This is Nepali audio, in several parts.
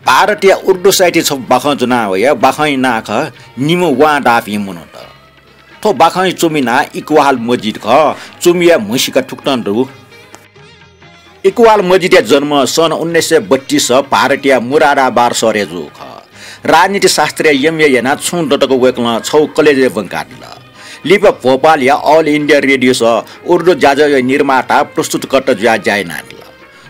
भारतीय उर्दू साहित्य छ बाखं जुना होया बाखं ना ख निमो वा डाफी मुनो त थो बाखं चुमिना इक्वाल मस्जिद ख चुमिया मुसिका ठुक्टन रु इक्वाल मस्जिद जन्म सन् 1932 भारतीय मुरादाबाद सरेजु ख राजनीति शास्त्र एमए याना छु दटको वेकला छौ कलेज बंकादिला लिप भोपाल या ऑल इंडिया रेडियो स उर्दू जाज निर्माता प्रस्तुतकर्ता ज्या जायनादिला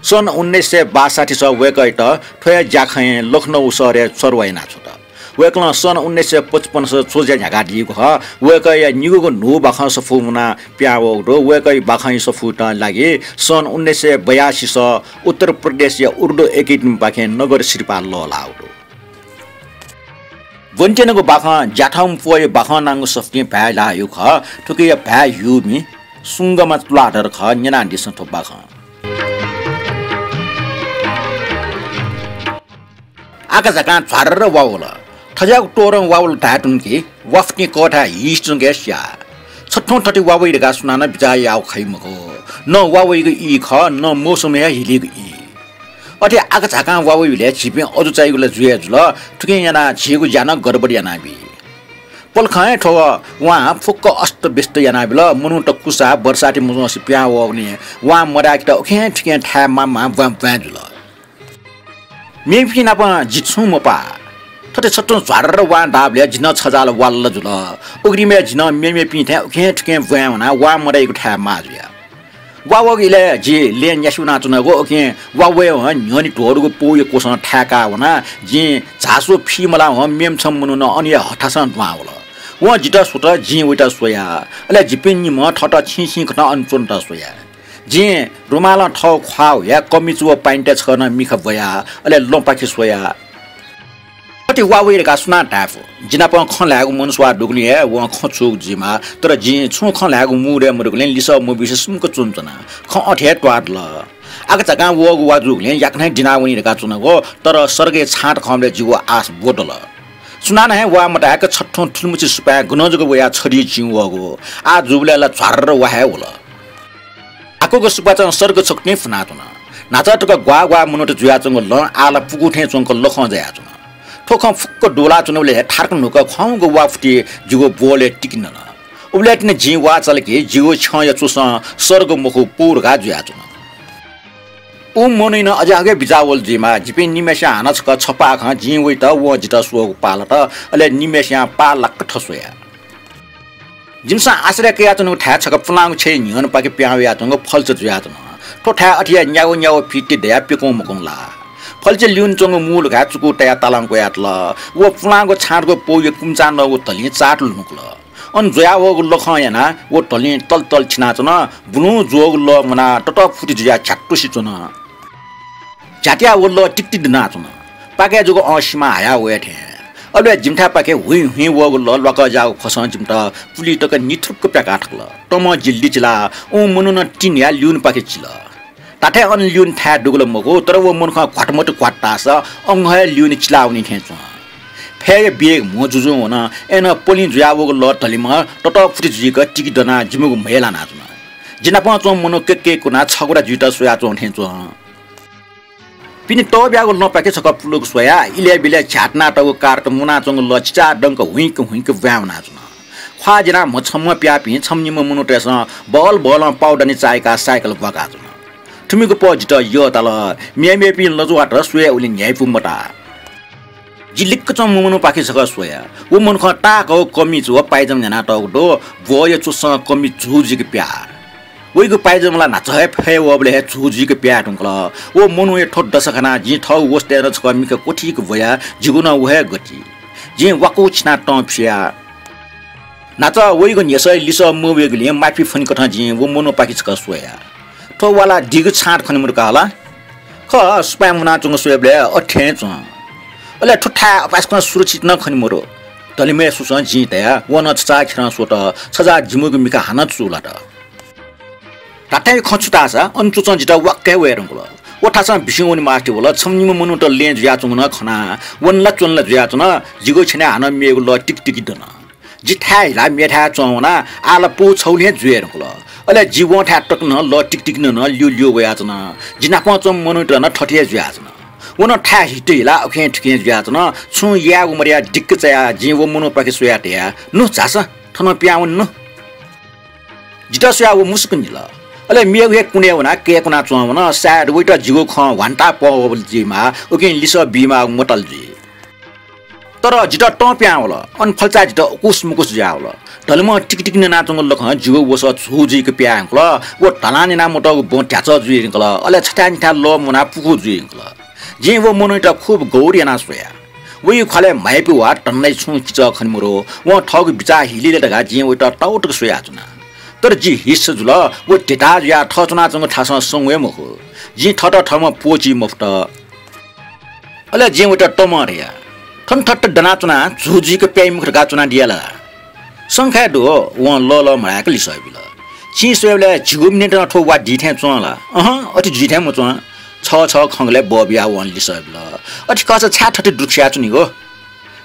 सन् 1962 स वेकैट ठोया जाखै लखनऊ सरे सरवाइना छ त वेकला सन् 1955 स छोजा झगा दिएको ह वेकै निगुको नु बाखं सफुना प्याओ रो वेकै बाखं सफुटा लागि सन् 1982 स उत्तर प्रदेश या उर्दू एकेडमी बाखे नगर शिरपा ललाउडो वन्चनको बाखं जाठम पोय बाखं नांगु सफ्ने भ्या लायो ख ठुके भ्या युमी सुंगमा तुलाडर ख न्याना दिस थो बाखं आका जका छारर वाउला ठजाक टोरङ वाउल धाटुनकी वफ्ने कोठा हिस्टुङ गेस्या छठौं ठटी वावै गा सुनाना बिचाय याउ खैमको न वावैको इ ख न मौसम या हिलेको इ अथे आका झाका वावैले छिपे अजु चाहिगुले जुए जुल ठुके याना छिगु जान गडबडी याना बि पलखाए ठो वा फुक्क अस्त व्यस्त याना बिल मुनु त कुसा बर्साटी मुसि प्या वग्ने वा मराक त ओखे ठिके ठा मामा वा जुल मेफि नाप जित्सु मपा थते छट्टो झारर वा डाबले जिन छजाल वाल्ल जुल उग्रीमे जिन मेमे पिथे ओखे ठिके वना वा मराइको ठा माजुया वावगिले जी लेन यासुना चुनको ओके वावे ह न्यनि टोरको पोय कोसन ठ्याका वना जी झासो फिमला ह मेम छम मुनु न अनि हठासन वावल व जिटा सुट जी उटा सोया अले जिपिन म ठट छिछि खन अनचुन त सोया जी रुमाला ठ ख्वाउ या कमिचुव पाइन्टे छन मिख बया अले लोपाखि सोया कति वावे का सुना टाफो जिना प ख लागु मनस्वा डुग्ली हे व खछु जिमा तर जि छु ख लागु मुरे मुरगले लिस म विशेषमको चुनचना ख अठे ट्वाडल आका जका वगु वाजुगले याकनै दिनावनी का चुनको तर सर्गे छाट खमले जिव आस बोडल सुना नै वा मटाक छठौं ठुलमुची सुपा गुनजको वया छडी जिवगो आ जुबलेला झर्र वाहे होला आकोको सुपाचन सर्ग छक्ने फनातुना नाचाटको ग्वा ग्वा मुनट जुयाचंग ल आला पुगुठे चंक लख जयाचुना ठोख फुक्क डोला चुनौले ठार्क नुक खौगो वाफटी जिगो बोले टिकिन न उब्लेटने जी वा चलके जिगो छ चुस सर्ग मुखु पुर गा जुया चुन उ मोनिन अजागे बिजावल जिमा जिपे निमेशा हानच क छपा ख जी वइ त व जित सो पालट अले निमेशा पालक ठसोया जिमसा आश्रय के याचनु ठा छक फलाङ छे न्यन पाके प्यावे याचंग फल्च जुया चुन ठोठा अठिया न्याउ न्याउ फिटी दया पेको मकोंला फल्चे ल्युन चंग मूल घाचुको टया तालाङको यातल व फुलाङको छाडको पोय कुमचा नगो तलि चाट लुनुक्ल अन जोया वगु लख याना व तलि तल तल छिनाचन बुनु जोग ल मना टट फुटी जिया छाट्टु सिचन जाटिया वल्ल टिकटिक दिनाचन पाके जोगो असीमा आया वेठे अले जिमठा पाके हुइ हुइ वगु ल लक जाउ खस जिमटा पुली टक निथुक प्याका ठक्ल टम जिल्ली चिला ओ मुनु न टिन्या ल्युन पाके चिल ताथे अन ल्युन था डुगल मगो तर वो मुनख घटमट क्वाटास अंग ल्युन चिलाउनी थेचो फे बेग मोजुजु होना एन पोलि जुयावगो ल तलिमा टट फुटी जुइक टिकि दना जिमुगु मेला नाचुना जिना पचो मुनो के कुना छगुरा जुइटा सोया चो थेचो पिनि तो ब्यागो न पाके छक पुलुक सोया इले बिले छाटना टगो कार्ट मुना चंग लचिचा डंक हुइक व्याउना चुना ख्वा जना मछम प्यापि छमनिम मुनो टेस बल बल पाउडनी चाइका साइकल बगा चुना ठुमीको पजिट यो तल मेमेपि लजुवाट सुया उले न्याइपु मटा जिलिक्क चम मुनु पाखि छक सोया उ मन ख टाको कमी छु पाइजम जना टगडो बोय चुस कमी झुजिक प्या ओइको पाइजमला नाचै फे वबले झुजिक प्या टुंकल ओ मनु ए ठोड दसखना जि ठौ वस्तेर छ कमीक कोठीक भया जिगुन उहे गति जि वाकु छिना टम्पिया नाच ओइको नेसै लिस मुबेगले माफी फनि कथा जि वो मनु पाखि छक सोया तो वाला दिग छाट खनि मुरका होला ख स्पैम ना चंग सोयबले अठे च अले ठुठा पासको सुरक्षित न खनि मुरो तलिमे सुस जितया वन छचा खरा सोट छजा जिमुगु मिका हान चुलाट तातै खचुतासा अनचुच जिता वाक्कै वेरंगल ओठासा बिसिउनि मास्ति होला छमनिम मनु त ले ज्या चंग न खना वनला चनला ज्या चन जिगो छने हान मेगु ल टिकटिक दन जिठाइ ला मेठा चौना आला पु छौले जुएरंगल अले जीवन ठ्याटक न ल टिकटिक न लियो लियो वयाचन जिना पचम मनुट न ठठिया जुयाचन वना ठा हिटेला ओखे ठिके ज्यात न छु या उमरिया डिक्क चया जीव मुनो पाके सोयाटिया नु जास थन प्याउन न जिटा सोया वो मुस्कुनिला अले मियागे कुने वना के कुना चुना साड वेटा जिगो ख घण्टा पबल जिमा ओके लिस बिमा मोटल जी तर जिटा टप्यावल अन फल्चा जिटा कुस मुकुस जावल ढलम टिक टिक न नाचंग लख जिगो वस छुजी के प्याङल वो ढलानी ना मोटो बो ट्याच जुइङल अले छटानी था ल मुना पुखु जुइङल जे वो मोनटा खूब गौरी ना सोया वही खले माइपि वा टन्नै छु चिच खनमुरो वो ठग बिचा हिलिले दगा जे वेटा टाउट सोया जुना तर जी हिस्स जुल वो टेटा या ठचना जंग ठास संगे मखो जी ठट ठम पोची मुफ्त अले जे वेटा टमरिया ठन ठट डना चुना झुजी के प्याइ मुख गा चुना दियाला संख्या दो व ल ल मायाक लिसबिल छि सोयले झिगु मिनेट न ठो वा दिथे चुला अति जिथे म चुना छ छ खंगले बबिया वन लिसबिल अति कस छा ठट दुख्या चुनी हो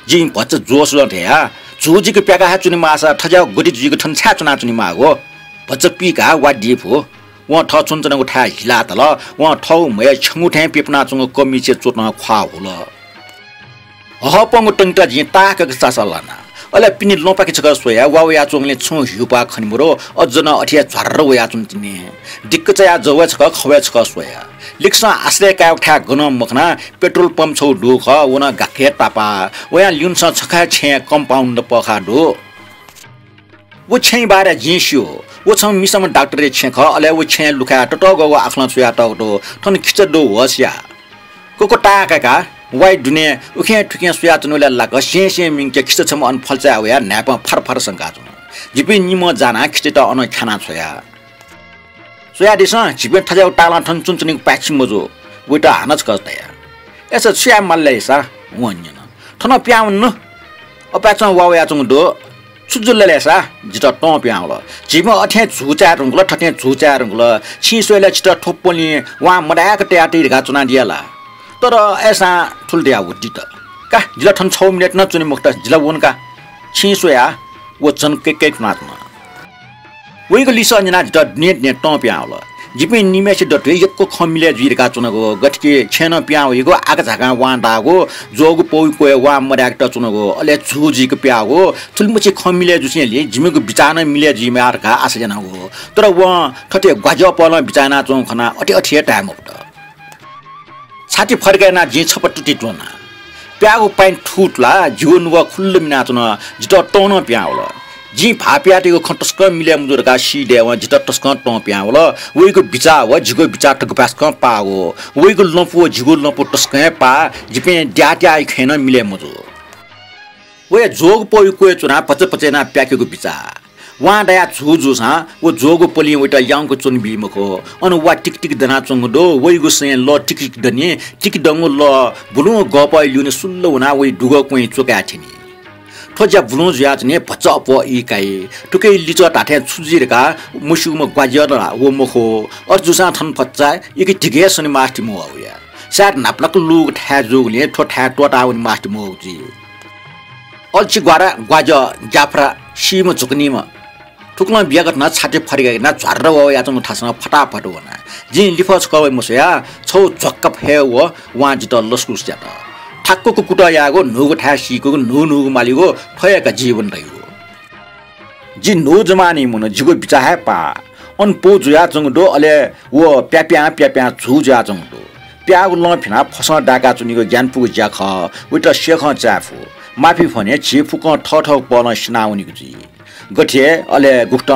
जी भच जोस ल थेया झुजी के प्यागा चुनी मासा ठजा गोटी झुजी के ठन छा चुना चुनी मागो भच पिका वा दिफ हो व ठ चुनचनको ठा हिला तल व ठौ मय छंगुठे पेपना चंग कमिचे चोटना ख्वा होला हपंग टंगटा जी ताक सासलाना अले पिनि लोपाके छक सोया वावया चोंगले छु हिउपा खनिमरो अजन अठिया झर्र वया चुन्तिने दिक्क चया जव छक खवे छक सोया लिक्सा आश्रय का उठा गन मखना पेट्रोल पंप छौ दुख वना गाखे तापा वया ल्युन्स छखा छे कम्पाउन्ड पखा दो वो छै बारे जिस्यो वो छ मिसम डाक्टर छे ख अले वो छे लुखा टटो गो आखला सोया टटो थन खिच दो वस्या कोको टाका वाइ दुने उखे ठुके सोया चनुले लाग से मिङके खिच छम अन फल्चा वया न्याप फरफर संगा जुन जिपि निम जाना खिच त अन खाना सोया सोया दिस जिपि ठजाउ टाला ठन चुनचुनि पाछि मजो वेटा हानच कस्तया एस सोया मल्ले सा वन्यन ठन प्याउन न अपाच वावया चंग दो सुजुलले सा जित ट प्याउल जिम अठे झुचा रुंगल ठटे झुचा रुंगल छि सोयले छिट ठोप्पनि वा मडाक ट्याटी गा चुना दियाला तर ऐसा ठुल्दिया उठित का जिला ठन 6 मिनेट न चुनि मुक्त जिला वनका छि सोया वो जन के नाचमा वइको लिसा निना द नेट नेट ट प्याउल जिपि निमेश द यको खमिले जिरका चुनको गठके छेन प्याउ यको आका झाका वान्दागो जोगु पोइ कोय वा मर्याक त चुनको अले झुजिको प्यागो थुलमुछि खमिले जुसिले जिमेको बिचाना मिले जिमारका आसजना हो तर व ठटे गज पल बिचाना चौ खना अटे अठे टाइम उक्त छाती फर्केना जे छपटुटी टोना प्यागो पाइन ठुटला जीवन व खुल्ल मिना चुन जित टोन प्याउल जी फाप्याटेको खटस्क मिले मुजुरका सिडे व जित टस्क ट प्याउल वइको बिचा व जिगो बिचा टक पास्क पागो वइको लपो जिगो लपो टस्क पा जिपे ड्याट्या खेन मिले मुजु वे जोग पोइ कोइ चुना पचपचेना प्याकेको बिचा वा दया छुजुसा वो जोगो पोलि वटा याङको चुन बिमको अन वा टिक टिक दना चंग दो वइगो से ल टिक टिक दने टिक दंगो ल बुलु गपय लिउने सुल्लो हुना वइ दुगो कोइ चोका थिनि ठोजा बुलु ज्याच ने भचप इकाइ टुकै लिचो टाठे छुजिरका मुसुम ग्वाजर वो मखो अर्जुसा थन फच्चा इके टिके सनि मास्टि मो आउया साट नापलक लुग ठा जोगले ठोठा टोटा उनि मास्टि मो जी अल्छि ग्वारा ग्वाज जाफ्रा सिम चुकनीमा ठुक्ला बियागत न छाटे फरिगा न झर्र व या चंग ठासना फटाफट वना जि लिफस कवै मसया छौ झक्क फे व वा जित लस्कुस ज्यात ठाक्को कुटा यागो नुगो ठा सिको नु मालिगो ठयका जीवन रह्यो जि नो जमानी मुन जिगो बिचा है पा अन पो जुया चंग दो अले वो प्याप्या झु ज्या चंग दो प्यागो ल फिना फस डाका चुनिको ज्ञानपु ज्याख उटा शेख चाफु माफी फने छिफुक ठठ पल स्नाउनिको जी गठे अले गुक्त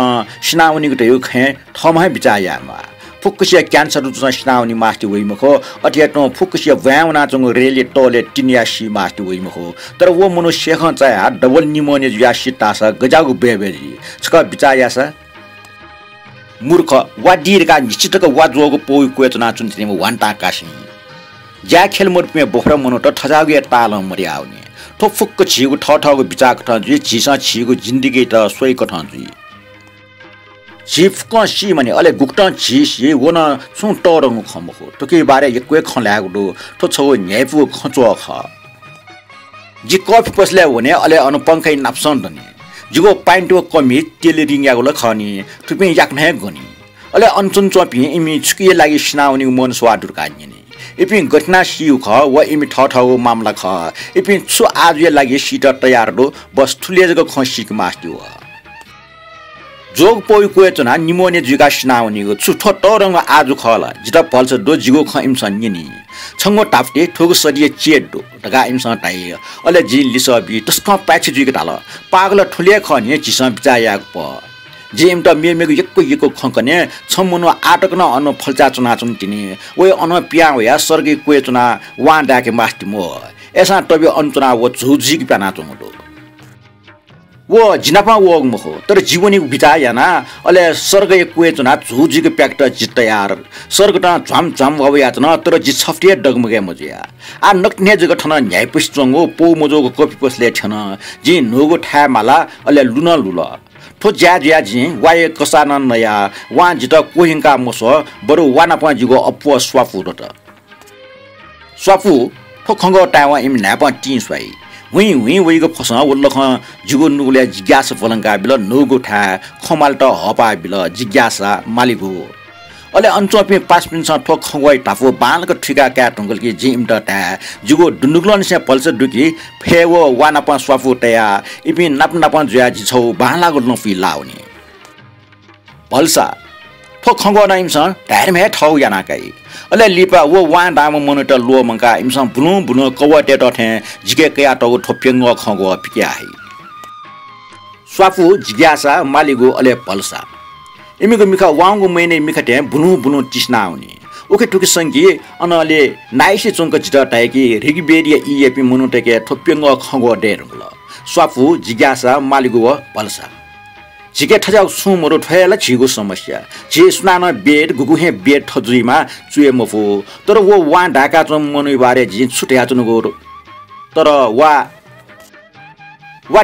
स्नाउनिको त यो खे ठमै बिचायामा फुक्सिया क्यान्सर जुन स्नाउनि मास्टि वइमखो अटियाटो फुक्सिया व्याउना चंग रेले टोले टिनियासी मास्टि वइमखो तर वो मनो शेख चाया डबल निमोनिया ज्यासी तासा गजागु बेबेजी छक बिचायासा मूर्ख वाडीरका निश्चितक वाजोगो पोइ कोचना चुन्तिने वान्टा कासी ज्या खेल मोडमे बोखरा मनो त ठजागे ताल मरि आउने ठो फुक्क छिगु ठठगु बिचाक ठ जि छिसा छिगु जिन्दगी त सोइ कठ जि छिफक सी माने अले गुक्ट छिसी वना छु टरंग खमखो टके बारे यक्वे खल्यागु ठो छौ न्यापु खचो ख जि कफी पसले हुने अले अनुपंखै नाप्सन दने जिगो पाइन्टो कमी टेलरिङ यागु ल खनी ठुपे याक्ने गनी अले अनचुन चपी इमी छुकिए लागि स्नाउनी मन स्वादुर कान्ने इपिन घटना सिउ ख व इमि ठ मामला ख इपिन छु आज ये लागि सीट तयार दो बस ठुले जग खसिक मास्टिव जोग पोइ कोएचना निमोने जुगा स्नाउनीको छु ठो रंग आज खला जिता पल्स दो जिगो ख इमसन निनी छंगो टाफ्टे ठोग सडिए चेडो दगा इमसन टाइ अले जिन लिसबी तस्क पाछि जुग ताल पागल ठुले ख ने जिस बिचाया प जेम त मेमेको यक्को खंकने छमुनो आटक न अन फल्चा चुना चुन तिनी वे अन पिया होया सर्गी कोए चुना वा डाके मास्टी मो एसा तबे अन्तुना वो झुझिक प्याना चुमडो वो जिनापा वग मखो तर जीवनी बिता याना अले सर्गे कोए चुना झुझिक प्याक्ट जित यार सर्ग त झम झम भव यातना तर जि छफ्टे डगमगे मजिया आ नक्ने जग ठन न्याय पुष्चंगो पो मोजोको कपि पसले ठन जि नोगो ठा माला अले लुन लुल ठो ज्या जी वाये कसान नया वा जित कोहिंका मसो बरु वाना प जिगो अपो स्वाफु त स्वाफु ठो खंग टावा इम नापा टी स्वाई वी वेगो फसा वल्लख जिगो नुगले जिज्ञासा फलंका बिल नोगो ठा खमाल त हपा बिल जिज्ञासा मालिगो अले अञ्चपे 5 मिनट ठो खंगवाई टाफो बालको ठिका क्या टंगल कि जिम त टा जिगो दुनुगलन से पल्स दुकी फेवो वाना प स्वाफु तया इपि नाप जुया जिछौ बालागो नफि लाउने पल्सा ठो खंगो न इमस टाइरमे ठौ याना kai अले लिपा वो वान दाम मनट लो मंका इमस बुनु कवटे त थे जिके कया त ठोप्यंग खंगो पिया है स्वाफु जिज्ञासा मालिगो अले पल्सा इमिको मिखा वाङगो महिने मिखटे बुनु तिस्ना आउने ओके टुकी संगी अनले नाइसे चंक जित टाइकी रिगबेरिया इएपी मनुटेके ठोप्यंग खंगो डेरंगल स्वाफु जिज्ञासा मालिगो पल्सा जिके ठजाउ सुमरो ठयला छिगो समस्या जे सुनान बेड गुगुहे बेड ठजुइमा चुए मफु तर वो वा ढाका चम मनु बारे जि छुट्या चुनुगो तर वा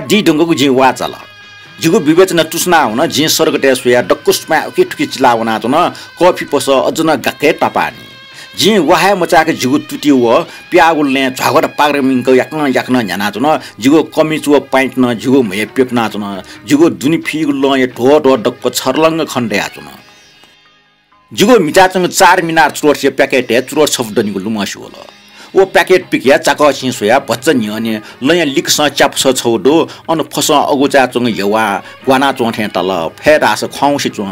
डी डंगको जि वा चला जिगो विवेचना टुस्ना हुन जे सर्गटे सुया डक्कुसमा के ठुकी चिलाउना त न कफी पस अजन गके टपानी जे वहाय मचाके जिगो टुटी व प्यागुलने झगड पाग्रमिङको याक्न न्याना त न जिगो कमिच व पाइन्ट न जिगो मय पेपना त न जिगो दुनी फिगुल य ढो डक्क छर्लंग खण्डया त न जिगो मिटाचंग 4 मिनार चुरोट प्याकेट चुरोट शब्दनिको लुमसु होला वो पैकेट पिकिया चाका छिसोया बच्चा न्यने लय लिक स चाप स छौडो अन फस अगुचा चंग यवा ग्वाना चोथे तल फेरास खौसी चो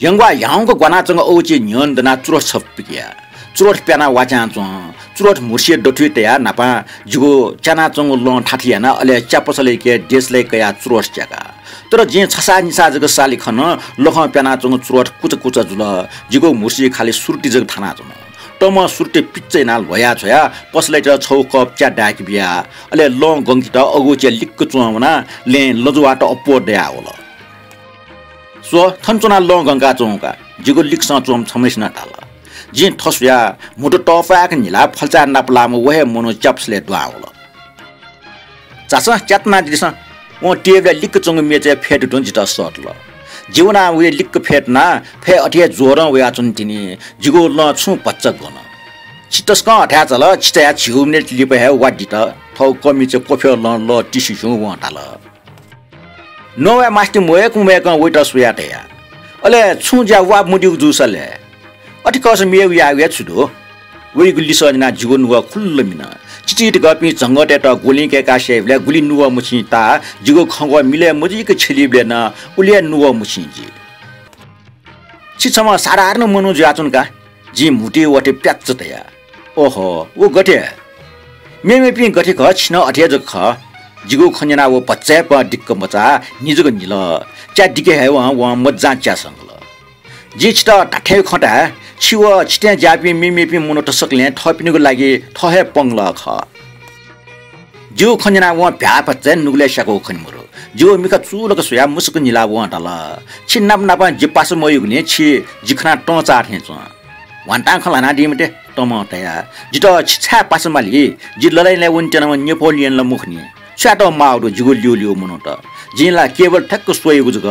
यंगवा याङको ग्वाना चंग औची न्यन दना चुरोट छ पिकिया चुरोट प्याना वाचा चो चुरोट मुर्सिए डथुइ तया नापा जुगो चाना चंग ल ठाठिया न अले चापसले के देशले कया चुरोट च्याका तर जे छसा निसा जग साली खन लख प्याना चंग चुरोट कुच जुल जिगो मुर्सी खाली सुर्टी जग थाना चो तम सुर्टे पिच्चै नाल भया छया पसले त छौ कप च्या डाक बिया अले लोङ गंगी त अगुचे लिक्क चुवाउना ले लजुवाट अपो दया होला सो थन्चुना लोङ गंगा चौका जिगो लिक्स चोम छमेसना टाल जे ठसया मुटो टफाक निला फल्चा नापलाम वहे मनो चप्सले द्वा होला चासा च्यातना दिस ओ टेबले लिक्क चंग मेचे फेट दुन जिता सटल जीवना वे लिक्क फेटना फे अठिया जोर वया चुन्टिनी जिगो ल छु पच्च गन छिटस्क अठ्या चल छिटया छिउ मिनेट लिप हे वाडित ठौ कमी चे कोफे ल टिसी छु वटाल नोया मास्टी मोयक वेट सुयाटया अले छु जा वा मुडिउ जुसले अठि कस मेउ या छुदो वे गुली सजना जिगो नुवा खुल्ल मिना चिचिट गपी जंगटे त गोली के का शेवले गुली नुवा मुछिता जिगो खंगवा मिले मुजिक छिलिबले न उलिया नुवा मुछिजी छिछमा सारार्न मनु जाचुन का जी मुटी वटे प्याच्च तया ओहो वो गटे मेमे पि गटे ख छिन अठे जग ख जिगो खन्जना वो पच्चे प दिक्क मचा निजग निल च्या दिके हे व मज्जा च्या संगल जी छिटा टाठे खटा छिव छिटे जापी मिमेपी मनो त सकले थपिनुको लागि थहे पंगल ख जो खन्जना व भ्या पच्चे नुगले सको खन्मुरो जो मिका चुलक सुया मुसक निला व तल छिन्नाप नापा जिपास मयुगने छि जिखना टचा ठेच वन्टा खलाना दिमते टमटया जित छिछा पासमाली जि ललाइले वन्चना नेपोलियन ल मुखनी छाट माउरो जिगो लियो मनो त जिला केवल ठक्क सोयगु जग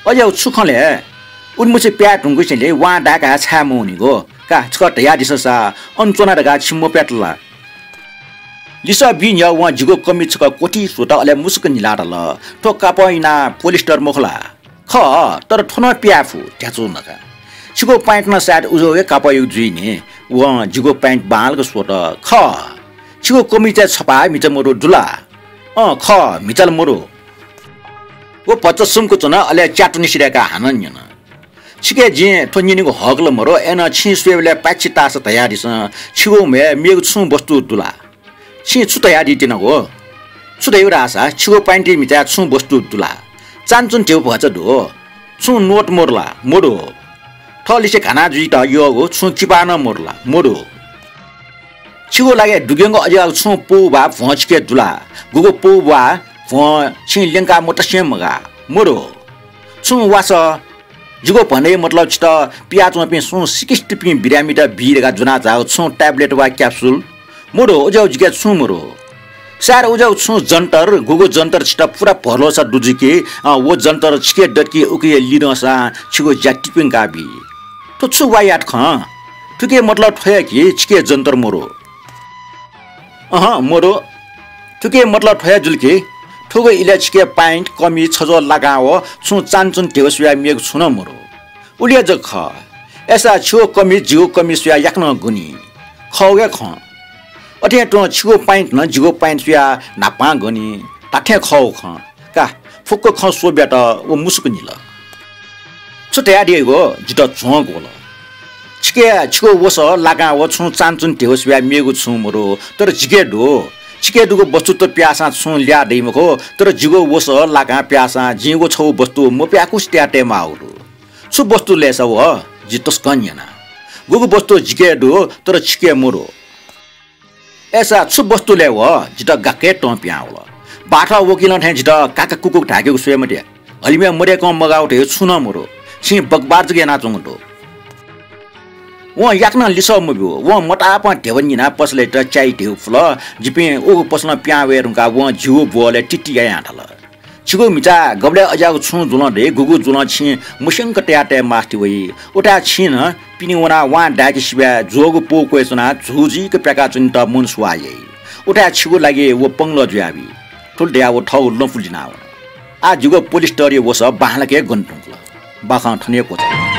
अझ सुखले उन्मुसे प्याटुङको छैले वा डाका छामुनिगो का छट या दिससा अञ्चना डगा छिम्मो प्याटला लिसा बिन या वा जिगो कमी छक कोठी सोटा अले मुसक निलाडल ठोक्का पैना पोलिस्टर मोखला ख तर थन प्याफु ट्याचो नका छिगो प्यान्ट न साट उजो ए कापयु जुइने व जिगो प्यान्ट बालको सोट ख छिगो कमिचा छपा मिच मोरो दुला ख मिचल मोरो वो पचसुमको चना अले च्याटु निसिरेका हानन्यन छिके जे थोनिनिको हगल मोरो एन छि स्वेबले पाछि तास तयारी छ छिगो मे मेगु छु वस्तु दुला छि छु तयारी तिनको छु देउ रासा छिगो प्यान्ट मिचा छु वस्तु दुला चान्चुन टेउ भछ दो छु नोट मोरला मोडो थलिसे खाना जुइ त योगो छु चिपान मोरला मोडो छिगो लागे दुगेंगो अजाल छु पु बा भछके दुला गुगो पु बा भ छि लेंका मोटसेमगा मोडो छु वास जिगो भने मतलब छ पियाजमा पे सु 60 पि बिरामी त बिरेगा जुना जाउ छु ट्याब्लेट वा क्याप्सुल मोडो ओजाउ जिगे छु मोरो सार ओजाउ छु जन्तर गुगो जन्तर छ पुरा भरलो छ दुजिके वो जन्तर छिके डटकी उके लिनसा छिगो ज्याटिपिङ गाबी तो छु वायाट ख तुके मतलब ठया कि छिके जन्तर मोरो मोरो तुके मतलब ठया जुलके ठुगो इलाचिके प्यान्ट कमी छजो लगाओ छु चान्चुन टेवसुया मेग छुन मोरो उलिया ज ख ऐसा छु कमी जिगो कमी सुया याक्न गुनी खौगे ख अथे तो छिगो प्यान्ट न जिगो प्यान्ट सुया नापा गनी ताठे खौ ख का फुक्को ख सोब्या त ओ मुसुक निल छुट्या दिएको जित झोक होला छिके छिगो वस लगा व छु चान्चुन टेवसुया मेगु छु मोरो तर जिगे दो छिके दुगो वस्तु त प्यासा छु ल्या दैमको तर जिगो वस लगा प्यासा जिगो छौ वस्तु म प्याकु स्ट्याटे माउरु छु वस्तु लेस व जितस कन्यना गुगु वस्तु जिगे दो तर छिके मोरो ऐसा छु वस्तु ले व जित गाके ट प्याउला बाठा वकिल ठे जित काका कुकुक ढाकेको सुएमटे हलिमे मरे कम मगाउटे छुन मोरो छि बकबार जगे ना चंगटो व याक्न लिस मुबो व मटाप ढेवनिना पसले त चाइ ढेउ फुल जिपे ओ पसन प्यावे रुका व जिउ बोले टिटिया याठल छिगो मिचा गबले अजाको छु जुल दे गुगु जुल छि मुशंक ट्याटे मास्ति वइ उटा छिन पिनि वना वा डाकी सिबा जोगु पो क्वेसना झुजी के प्रकार चुन त मुन सुवाये उटा छिगो लागे व पंगलो ज्याबी ठुल ड्या व ठौ लफुलिना आ जिगो पुलिस टरी वस बाहलके गन्टुङला बाखा ठनेको छ